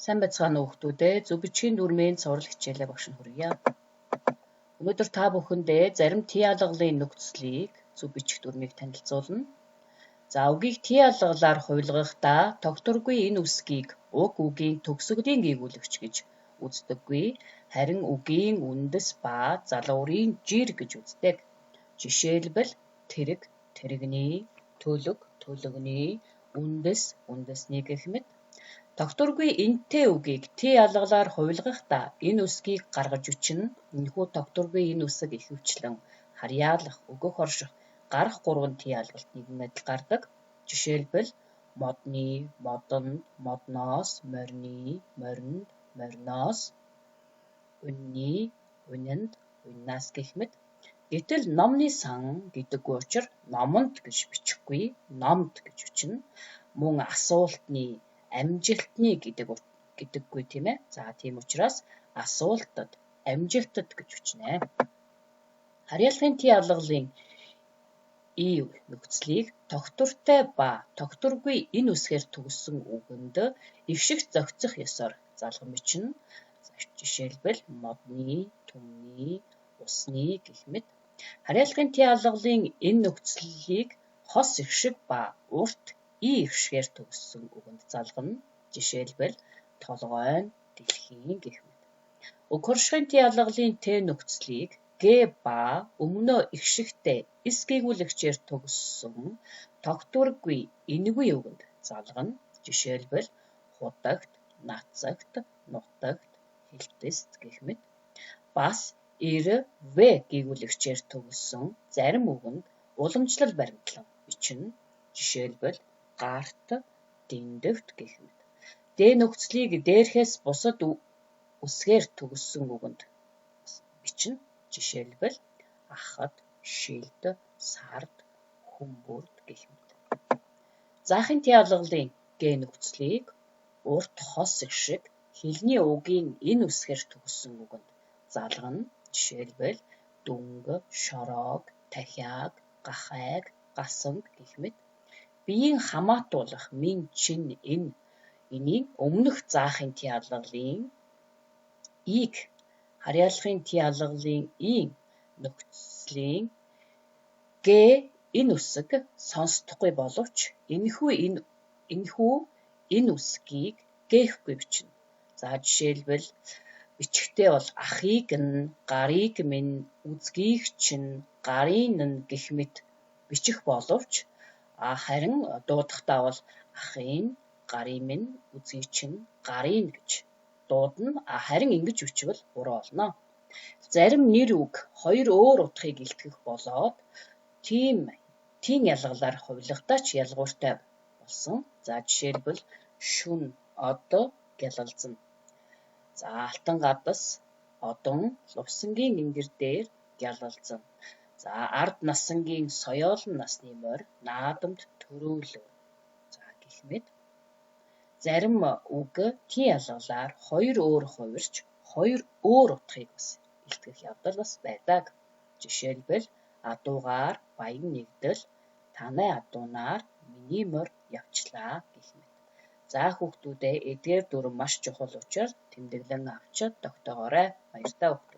Сайн байцгаана уу хүүхдүүдээ. Зөв бичгийн дүрмийн цуврал хичээлээ багш нь хүргье. Өнөөдөр та бүхэндээ зарим Т алгалын нөхцөлийг зөв бичих дүрмийг танилцуулна. За үгийг Т алгалаар хувилгахдаа тогтворгүй энэ үсгийг уг үгийн төгсгөлийн гүйгүүлэгч гэж үздэггүй. Харин үгийн үндэс ба залуурын жир гэж үздэг. Жишээлбэл тэрэг, тэрэгний, төлөг, төлөгний, үндэс, үндэсний гэх мэт. Тогтворгүй энтэй үгийг Т алгалаар хувилгахдаа энэ үсгийг гаргаж өчнө. Энэхүү тогтворгүй энэ үсэг ихэвчлэн харьяалах, өгөх орших гарах 3 Т алгалт нэгэн адил гардаг. Жишээлбэл модны, модонд, модноос, морины, моринд, мориноос, үнний, үнэнд, үннаас гэх мэт. Гэтэл номны сан гэдэггүй учраас номонд гэж бичихгүй, номд гэж өчнө. Мөн асуултны амжилтны гэдэггүй тийм ээ. За тийм учраас асуултад, амжилтад гэж өчнэ. Харьяалахын Т алгалын И нөхцөлийг тогтвортой ба тогтворгүй энэ үсгээр төгссөн үгэнд ишиг зохицох ёсоор залган бичнэ. Жишээлбэл модны, түмний, усны гэх мэт. Харьяалахын Т алгалын энэ нөхцөлийг хос ишиг ба урт И ишгээр төгссөн үгэнд залгана. Жишээлбэл толгойн, дэлхийн гэх мэт. Уг хоршихын Т алгалын Т нөхцөлийг Г ба өмнөө ишигтэй эс гүйгүүлэгчээр төгссөн тогтворгүй энэгүй үгэнд залгана. Жишээлбэл худагт, нацагт, нутагт, хэлтэст гэх мэт. Бас Р, В гүйгүүлэгчээр төгссөн зарим үгэнд уламжлал баримтлан бичнэ. Жишээлбэл гарт, дэндэгт гэх мэт. Д нөхцөлийг дээрхээс бусад үсгээр төгссөн үгэнд бичнэ. Жишээлбэл ахад, шилд, сард, хүмбүрд гэх мэт. Заахын Т алгалын Г нөхцөлийг урт хос ишиг хэлний үгийн энэ үсгээр төгссөн үгэнд залгана. Жишээлбэл дүнг, шороог, дахиаг, гахайг, гасанг гэх мэт. Биеийн хамаатуулах мин чин энийг өмнөх заахын Т алгалын Иг харьяалахын Т алгалын И нөхцөлийн Г энэ үсэг сонсдохгүй боловч энэхүү энэ үсгийг гээхгүй бичнэ. За жишээлбэл бичгтээ бол ахыг нь, гарыг минь, үзгийг чинь, гарыг нь гэх мэт бичих боловч харин дуудахдаа бол ахын, гарыг минь, үзгийг чинь, гарыг гэж дуудана. Харин ингэж бичвэл буруу болно. Зарим нэр үг хоёр өөр утгыг илтгэх болоод тийм ялгалаар хувилгахдаа ч ялгууртай болсон. За жишээлбэл шүн, од гялалзна. За алтан гадас, одон лувсангийн ингэр дээр гялалзна. За ард насангийн соёолн насны морь наадамд төрөөлөв. За гэх мэт. Зарим үг Т алгалаар хоёр өөр хувирч хоёр өөр утгыг бас илтгэх явдал бас байдаг. Жишээлбэл адуугаар баян нэгдэл, танай адуунаар миний морь явчлаа гэх мэт. За хүүхдүүдээ эдгээр дүрм маш чухал учраас тэмдэглэн авчид тогтоогоорой. Баярлалаа.